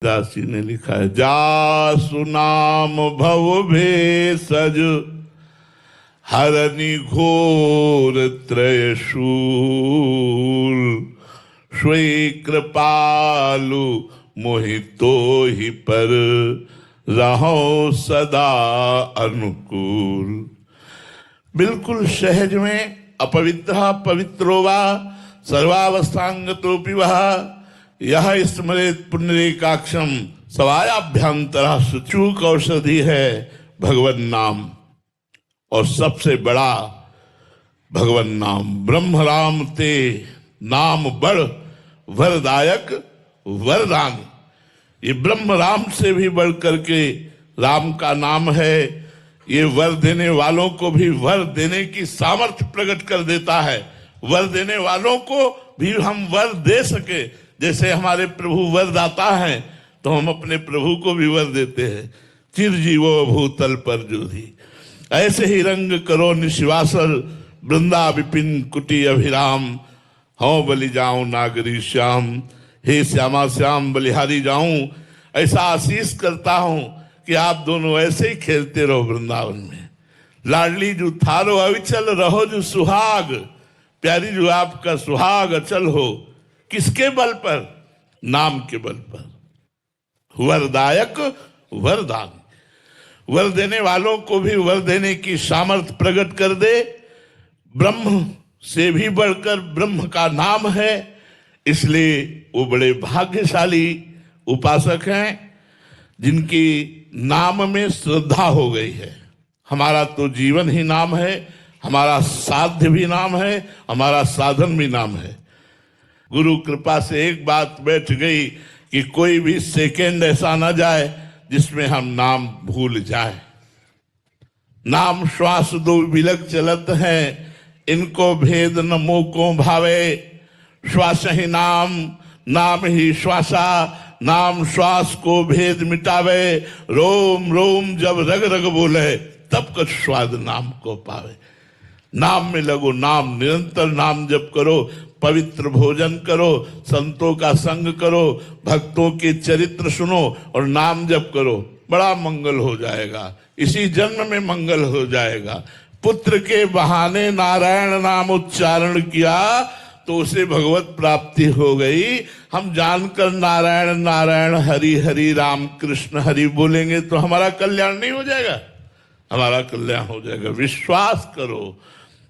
दासी ने लिखा है, जासु नाम भव भेषज हरनि घोर त्रयशूल स्वी कृपालु मोहितो ही पर रहो सदा अनुकूल। बिल्कुल सहज में अपवित्र पवित्रो वा सर्वावस्थांगतोपि वह यह स्मृत पुण्यरेकाक्षम सवायाभ्यंतरा सुचूक औषधि है भगवन नाम। और सबसे बड़ा भगवन नाम ब्रह्म राम ते नाम बड़ वरदायक वरदान। ये ब्रह्म राम से भी बढ़ करके राम का नाम है। ये वर देने वालों को भी वर देने की सामर्थ्य प्रकट कर देता है। वर देने वालों को भी हम वर दे सके। जैसे हमारे प्रभु वरदाता हैं तो हम अपने प्रभु को भी वर देते हैं। चिरजीवो भूतल पर जोधी ऐसे ही रंग करो निशिवासर वृंदा विपिन कुटी अभिराम। हूँ बलि जाऊं नागरी श्याम, हे श्यामा श्याम बलिहारी जाऊं। ऐसा आशीष करता हूं कि आप दोनों ऐसे ही खेलते रहो वृंदावन में। लाडली जो थारो अविचल रहो जो सुहाग, प्यारी जो आपका सुहाग अचल हो। किसके बल पर? नाम के बल पर। वरदायक वरदान, वर देने वालों को भी वर देने की सामर्थ्य प्रकट कर दे। ब्रह्म से भी बढ़कर ब्रह्म का नाम है, इसलिए वो बड़े भाग्यशाली उपासक हैं जिनकी नाम में श्रद्धा हो गई है। हमारा तो जीवन ही नाम है, हमारा साध्य भी नाम है, हमारा साधन भी नाम है। गुरु कृपा से एक बात बैठ गई कि कोई भी सेकेंड ऐसा ना जाए जिसमें हम नाम भूल जाए। नाम श्वास दो विलक चलत हैं, इनको भेद न मोको भावे। श्वास ही नाम, नाम ही श्वासा, नाम श्वास को भेद मिटावे। रोम रोम जब रग रग बोले, तब कुछ स्वाद नाम को पावे। नाम में लगो, नाम निरंतर नाम जप करो, पवित्र भोजन करो, संतों का संग करो, भक्तों के चरित्र सुनो और नाम जप करो। बड़ा मंगल हो जाएगा, इसी जन्म में मंगल हो जाएगा। पुत्र के बहाने नारायण नाम उच्चारण किया तो उसे भगवत प्राप्ति हो गई। हम जानकर नारायण नारायण हरि हरि राम कृष्ण हरि बोलेंगे तो हमारा कल्याण नहीं हो जाएगा? हमारा कल्याण हो जाएगा। विश्वास करो,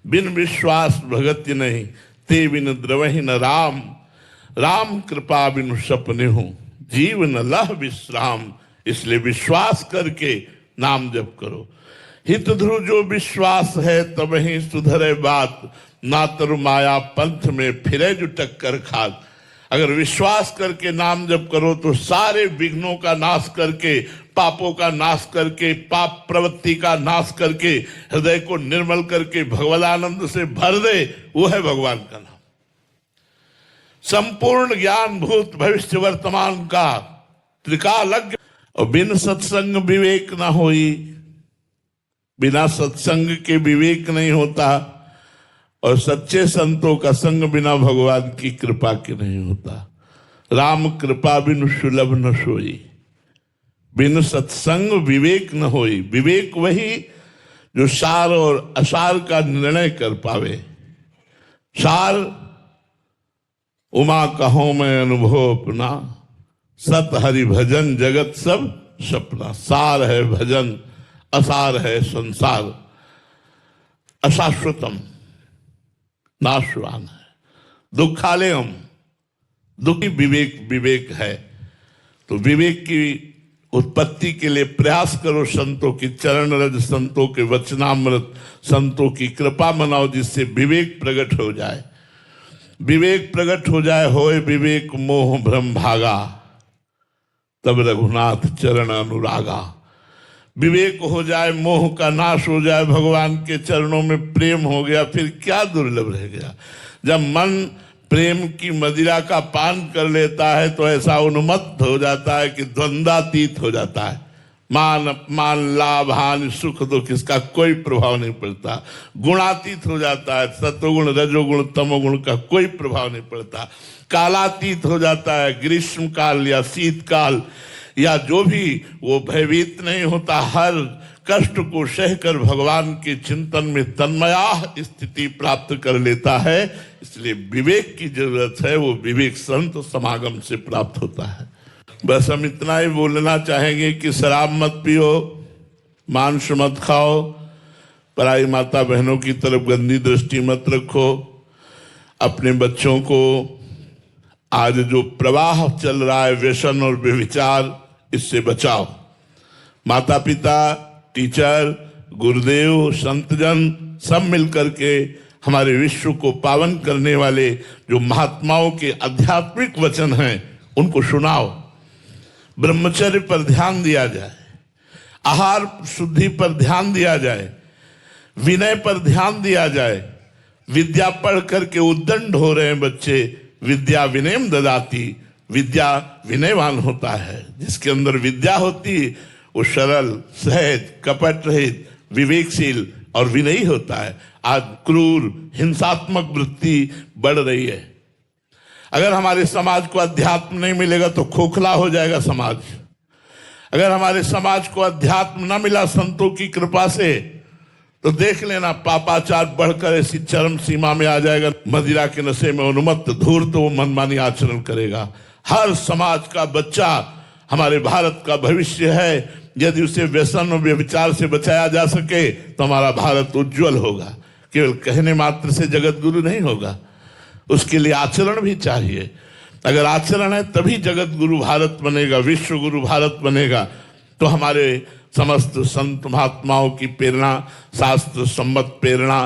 बिन विश्वास भगति नहीं, ते बिन द्रवहि न राम। राम कृपा बिनु सपने हूं, जीवन लह विश्राम। इसलिए विश्वास करके नाम जप करो। हित ध्रुव जो विश्वास है तब ही सुधरे बात, ना तरु माया पंथ में फिरे जो टक्कर खात। अगर विश्वास करके नाम जप करो तो सारे विघ्नों का नाश करके, पापों का नाश करके, पाप प्रवृत्ति का नाश करके, हृदय को निर्मल करके भगवदानंद से भर दे। वो है भगवान का नाम। संपूर्ण ज्ञान भूत भविष्य वर्तमान का त्रिकालज्ञ। और बिन सत्संग विवेक ना होई, बिना सत्संग के विवेक नहीं होता। और सच्चे संतों का संग बिना भगवान की कृपा के नहीं होता। राम कृपा बिनु सुलभ न सोई, बिन सत्संग विवेक न होई। विवेक वही जो सार और असार का निर्णय कर पावे। सार उमा कहो मैं अनुभव अपना, सत हरि भजन जगत सब सपना। सार है भजन, असार है संसार। अशाश्वतम नाशवान है, दुखालयम दुखी विवेक विवेक है। तो विवेक की उत्पत्ति के लिए प्रयास करो। संतों की चरण रज, संतों के वचनामृत, संतों की कृपा मनाओ जिससे विवेक प्रकट हो जाए। विवेक प्रकट हो जाए, होए विवेक मोह भ्रम भागा, तब रघुनाथ चरण अनुरागा। विवेक हो जाए, मोह का नाश हो जाए, भगवान के चरणों में प्रेम हो गया, फिर क्या दुर्लभ रह गया। जब मन प्रेम की मदिरा का पान कर लेता है तो ऐसा उन्मत्त हो जाता है कि द्वंद्वातीत हो जाता है। मान अपमान लाभ हानि सुख दुख इसका कोई प्रभाव नहीं पड़ता। गुणातीत हो जाता है, सत्वगुण रजोगुण तमोगुण का कोई प्रभाव नहीं पड़ता। कालातीत हो जाता है, ग्रीष्म काल या शीतकाल या जो भी, वो भयभीत नहीं होता, हर कष्ट को सहकर भगवान के चिंतन में तन्मया स्थिति प्राप्त कर लेता है। इसलिए विवेक की जरूरत है, वो विवेक संत समागम से प्राप्त होता है। बस हम इतना ही बोलना चाहेंगे कि शराब मत पियो, मांस मत खाओ, पराई माता बहनों की तरफ गंदी दृष्टि मत रखो, अपने बच्चों को आज जो प्रवाह चल रहा है व्यसन और व्यभिचार, इससे बचाओ। माता पिता, टीचर, गुरुदेव, संतजन सब मिलकर के हमारे विश्व को पावन करने वाले जो महात्माओं के आध्यात्मिक वचन हैं उनको सुनाओ। ब्रह्मचर्य पर ध्यान दिया जाए, आहार शुद्धि पर ध्यान दिया जाए, विनय पर ध्यान दिया जाए। विद्या पढ़ करके उद्दंड हो रहे हैं बच्चे, विद्या विनयम ददाती, विद्या विनयवान होता है। जिसके अंदर विद्या होती वो सरल, सहज, कपट रहित, विवेकशील और विनयी होता है। आज क्रूर हिंसात्मक वृत्ति बढ़ रही है। अगर हमारे समाज को अध्यात्म नहीं मिलेगा तो खोखला हो जाएगा समाज। अगर हमारे समाज को अध्यात्म न मिला संतों की कृपा से तो देख लेना पापाचार बढ़कर ऐसी चरम सीमा में आ जाएगा। मदिरा के नशे में उन्मत्त धूर्त वो मनमानी आचरण करेगा। हर समाज का बच्चा हमारे भारत का भविष्य है। यदि उसे व्यसन और व्यभिचार से बचाया जा सके तो हमारा भारत उज्जवल होगा। केवल कहने मात्र से जगत गुरु नहीं होगा, उसके लिए आचरण भी चाहिए। अगर आचरण है तभी जगत गुरु भारत बनेगा, विश्व गुरु भारत बनेगा। तो हमारे समस्त संत महात्माओं की प्रेरणा, शास्त्र सम्मत प्रेरणा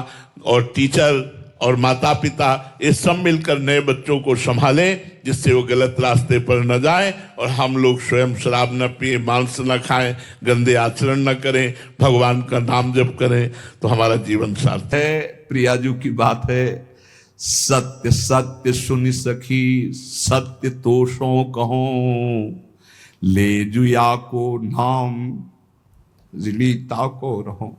और टीचर और माता पिता ये सब मिलकर नए बच्चों को संभालें, जिससे वो गलत रास्ते पर न जाएं। और हम लोग स्वयं शराब न पिए, मांस न खाएं, गंदे आचरण न करें, भगवान का नाम जप करें, तो हमारा जीवन सार्थक है। प्रियाजू की बात है, सत्य सत्य सुनि सखी, सत्य तोषों कहो, ले जुया को नाम जिलीता को रहो।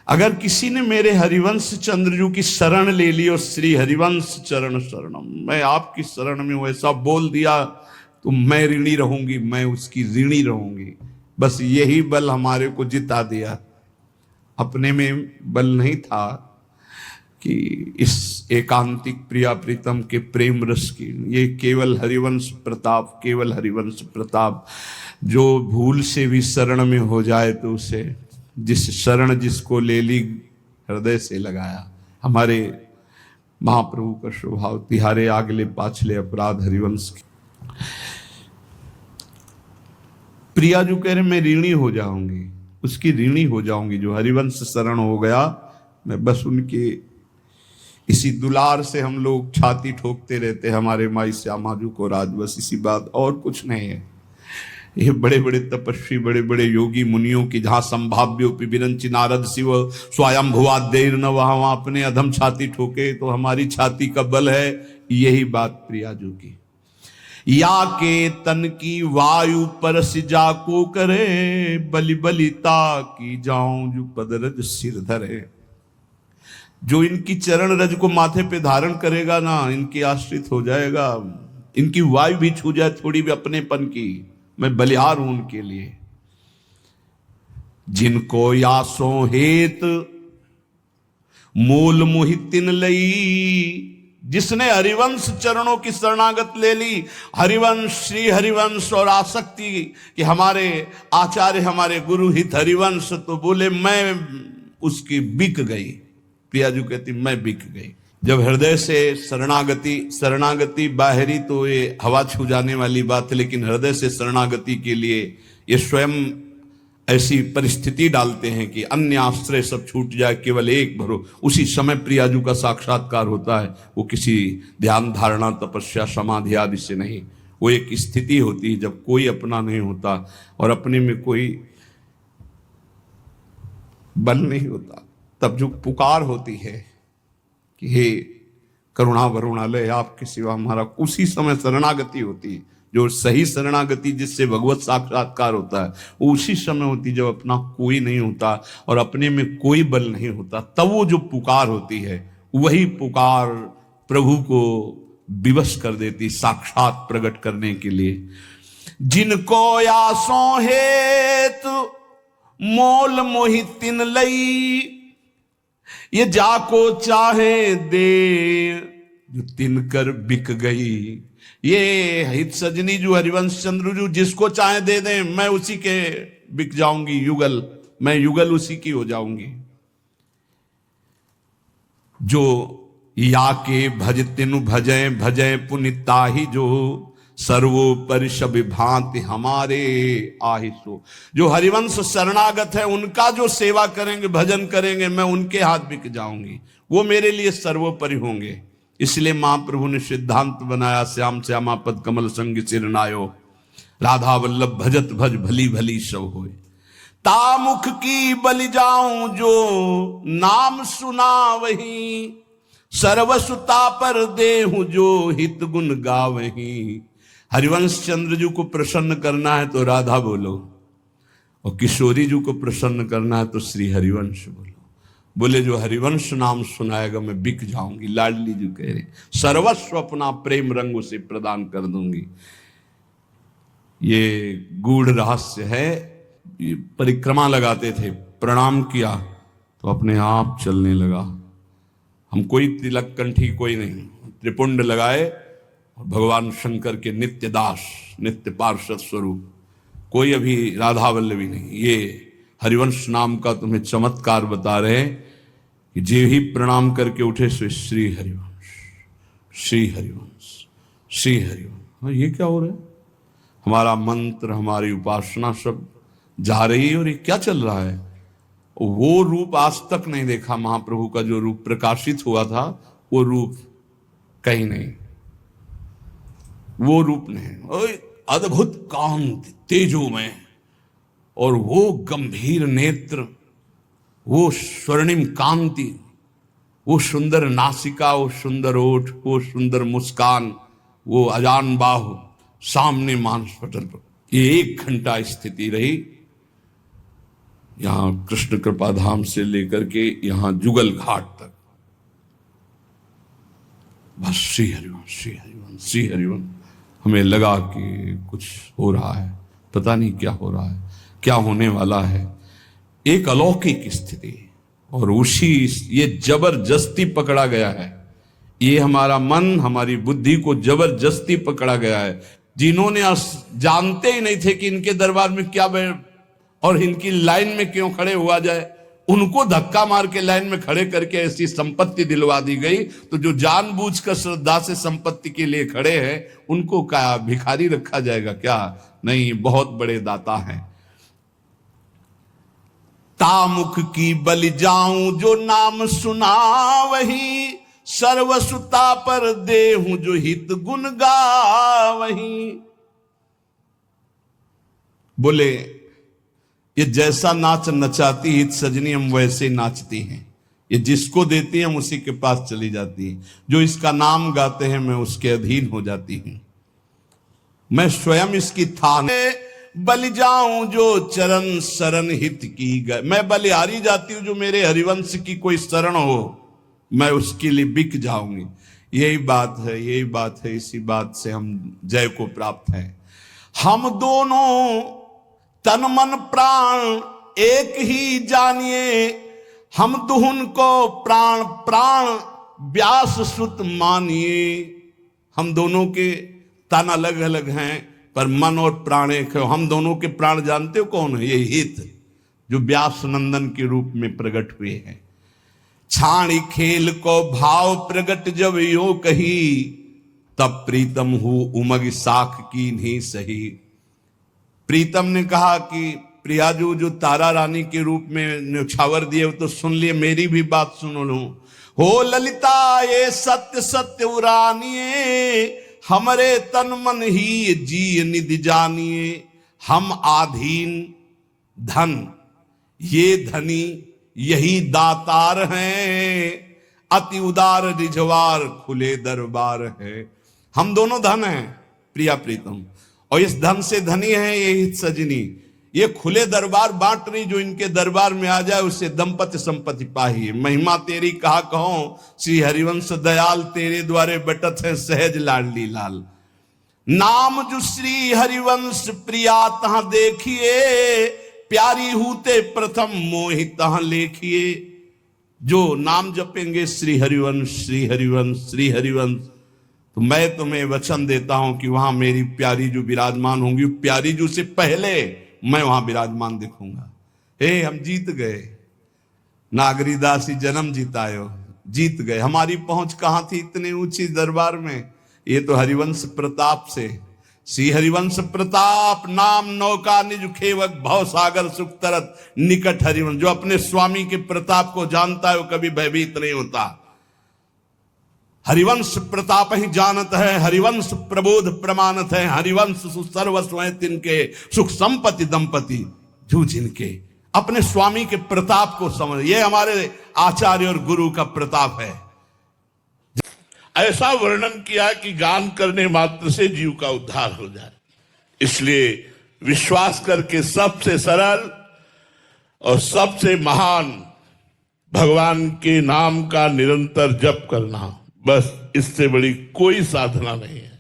अगर किसी ने मेरे हरिवंश चंद्रजू की शरण ले ली और श्री हरिवंश चरण शरणम, मैं आपकी शरण में हूं, ऐसा बोल दिया तो मैं ऋणी रहूंगी, मैं उसकी ऋणी रहूंगी। बस यही बल हमारे को जिता दिया। अपने में बल नहीं था कि इस एकांतिक प्रिया प्रीतम के प्रेम रस की, ये केवल हरिवंश प्रताप, केवल हरिवंश प्रताप। जो भूल से भी शरण में हो जाए तो उसे, जिस शरण जिसको ले ली हृदय से लगाया। हमारे महाप्रभु का स्वभाव तिहारे आगले पाछले अपराध हरिवंश की। प्रिया जो कह रहे मैं ऋणी हो जाऊंगी, उसकी ऋणी हो जाऊंगी। जो हरिवंश शरण हो गया, मैं बस उनके इसी दुलार से हम लोग छाती ठोकते रहते हैं, हमारे माई श्यामाजू को राज, बस इसी बात, और कुछ नहीं है। ये बड़े बड़े तपस्वी, बड़े बड़े योगी मुनियों की जहां संभाव्योपि विरंचि नारद शिव स्वयं भुआ देर न, वहां अपने अधम छाती ठोके। तो हमारी छाती का बल है यही बात प्रियाजू की। या के तन की वायु परस जाको करे, बलि बलिता की जाऊं जो पदरज सिर धरे। जो इनकी चरण रज को माथे पे धारण करेगा ना, इनके आश्रित हो जाएगा। इनकी वायु भी छू जाए थोड़ी भी अपनेपन की, मैं बलिहार हूं उनके लिए। जिनको यासों हेत मूल मोहितिन लई, जिसने हरिवंश चरणों की शरणागत ले ली, हरिवंश, श्री हरिवंश और आसक्ति कि हमारे आचार्य हमारे गुरु हित हरिवंश, तो बोले मैं उसकी बिक गई। प्रियाजू कहती मैं बिक गई। जब हृदय से शरणागति बाहरी तो ये हवा छू जाने वाली बात है, लेकिन हृदय से शरणागति के लिए ये स्वयं ऐसी परिस्थिति डालते हैं कि अन्य आश्रय सब छूट जाए, केवल एक भरो। उसी समय प्रियाजू का साक्षात्कार होता है। वो किसी ध्यान धारणा तपस्या समाधि आदि से नहीं, वो एक स्थिति होती है जब कोई अपना नहीं होता और अपने में कोई बल नहीं होता। तब जो पुकार होती है कि हे करुणा वरुणालय, आपके सिवा हमारा, उसी समय शरणागति होती है। जो सही शरणागति जिससे भगवत साक्षात्कार होता है वो उसी समय होती जब अपना कोई नहीं होता और अपने में कोई बल नहीं होता, तब वो जो पुकार होती है वही पुकार प्रभु को विवश कर देती साक्षात प्रकट करने के लिए। जिनको आसों हेतु मोल मोहि तिन लई, ये जाको चाहे दे जो तिनकर बिक गई। ये हित सजनी जो हरिवंश चंद्र जो जिसको चाहे दे दें, मैं उसी के बिक जाऊंगी, युगल, मैं युगल उसी की हो जाऊंगी। जो या के भज तिनु भजय भजय पुनिताहि, जो सर्वोपरि सब भांति हमारे आहिसो। जो हरिवंश शरणागत है उनका जो सेवा करेंगे भजन करेंगे, मैं उनके हाथ बिक जाऊंगी, वो मेरे लिए सर्वोपरि होंगे। इसलिए महाप्रभु ने सिद्धांत बनाया, श्याम श्यामा पद कमल संग सिरनायो, राधा वल्लभ भजत भज भली भली सब होए। तामुख की बलि जाऊं जो नाम सुना वही, सर्वसुता पर देहु जो हित गुण गावही। हरिवंश चंद्र जी को प्रसन्न करना है तो राधा बोलो, और किशोरी जी को प्रसन्न करना है तो श्री हरिवंश बोलो। बोले जो हरिवंश नाम सुनाएगा मैं बिक जाऊंगी। लाडली जी कह रहे सर्वस्व अपना प्रेम रंग उसे प्रदान कर दूंगी। ये गूढ़ रहस्य है। ये परिक्रमा लगाते थे, प्रणाम किया तो अपने आप चलने लगा। हम कोई तिलक कंठी कोई नहीं, त्रिपुंड लगाए और भगवान शंकर के नित्य दास नित्य पार्षद स्वरूप, कोई अभी राधा वल्लभी नहीं। ये हरिवंश नाम का तुम्हें चमत्कार बता रहे कि जे ही प्रणाम करके उठे सो श्री हरिवंश श्री हरिवंश श्री हरिवंश। ये क्या हो रहा है? हमारा मंत्र हमारी उपासना सब जा रही है और ये क्या चल रहा है? वो रूप आज तक नहीं देखा महाप्रभु का, जो रूप प्रकाशित हुआ था वो रूप कहीं नहीं, वो रूप नहीं। अद्भुत कांत तेजोमय और वो गंभीर नेत्र, वो स्वर्णिम कांति, वो सुंदर नासिका, वो सुंदर ओठ, वो सुंदर मुस्कान, वो अजान बाहु, सामने मानस पटल पर। ये 1 घंटा स्थिति रही यहां कृष्ण कृपा धाम से लेकर के यहां जुगल घाट तक। बस श्री हरिवंश श्री हरिवंश श्री हरिवंश। हमें लगा कि कुछ हो रहा है, पता नहीं क्या हो रहा है, क्या होने वाला है। एक अलौकिक स्थिति, और उसी ये जबरदस्ती पकड़ा गया है। ये हमारा मन हमारी बुद्धि को जबरदस्ती पकड़ा गया है। जिन्होंने जानते ही नहीं थे कि इनके दरबार में क्या और इनकी लाइन में क्यों खड़े हुआ जाए, उनको धक्का मार के लाइन में खड़े करके ऐसी संपत्ति दिलवा दी गई। तो जो जानबूझकर श्रद्धा से संपत्ति के लिए खड़े हैं उनको क्या भिखारी रखा जाएगा क्या? नहीं, बहुत बड़े दाता हैं। तामुख की बलि जाऊं जो नाम सुना वही, सर्वसुता पर देहूं जो हित गुण गावही। बोले ये जैसा नाच नचाती हित सजनी हम वैसे नाचती हैं। ये जिसको देती है हम उसी के पास चली जाती है। जो इसका नाम गाते हैं मैं उसके अधीन हो जाती हूं। मैं स्वयं इसकी थान बलि जाऊं जो चरण शरण हित की गए। मैं बलिहारी जाती हूं जो मेरे हरिवंश की कोई शरण हो, मैं उसके लिए बिक जाऊंगी। यही बात है, यही बात है। इसी बात से हम जय को प्राप्त हैं। हम दोनों तन मन प्राण एक ही जानिए, हम दुहुन को प्राण प्राण व्यास सुत मानिए। हम दोनों के तन अलग अलग हैं पर मन और प्राण एक है। हम दोनों के प्राण जानते हो कौन है? ये हित जो व्यास नंदन के रूप में प्रकट हुए हैं। छाणी खेल को भाव प्रगट जब यो कही, तब प्रीतम हूं उमग साख की नहीं सही। प्रीतम ने कहा कि प्रियाजू जो तारा रानी के रूप में न्यौछावर दिए तो सुन लिए, मेरी भी बात सुन लो। हो ललिता ये सत्य सत्य उरानिए, हमरे तन मन ही जी निधि जानिए। हम आधीन धन ये धनी यही दातार हैं, अति उदार रिझवार खुले दरबार है। हम दोनों धन हैं प्रिया प्रीतम, और इस धन से धनी है ये हित सजनी, ये खुले दरबार बांट रही, जो इनके दरबार में आ जाए उससे दंपति संपत्ति पाही। महिमा तेरी कहा कहो, श्री हरिवंश दयाल तेरे द्वारे बटत है सहज लाडली लाल। नाम जो श्री हरिवंश प्रिया तहां देखिए, प्यारी हूते प्रथम मोहि तहां लेखिए। जो नाम जपेंगे श्री हरिवंश श्री हरिवंश श्री हरिवंश, तो मैं तुम्हें वचन देता हूं कि वहां मेरी प्यारी जो विराजमान होंगी, प्यारी जो से पहले मैं वहां विराजमान देखूंगा। हे हम जीत गए, नागरीदासी जन्म जीतायो, जीत गए। हमारी पहुंच कहां थी इतने ऊंची दरबार में? ये तो हरिवंश प्रताप से, श्री हरिवंश प्रताप नाम नौका निज खेवक भव सागर सुख तरत निकट हरिवंश। जो अपने स्वामी के प्रताप को जानता है वो कभी भयभीत नहीं होता। हरिवंश प्रताप ही जानत है, हरिवंश प्रबोध प्रमाणत है, हरिवंश सर्वस्व है तिनके, सुख संपत्ति दंपति जो जिनके। अपने स्वामी के प्रताप को समझ, ये हमारे आचार्य और गुरु का प्रताप है। ऐसा वर्णन किया कि गान करने मात्र से जीव का उद्धार हो जाए। इसलिए विश्वास करके सबसे सरल और सबसे महान भगवान के नाम का निरंतर जप करना, बस इससे बड़ी कोई साधना नहीं है।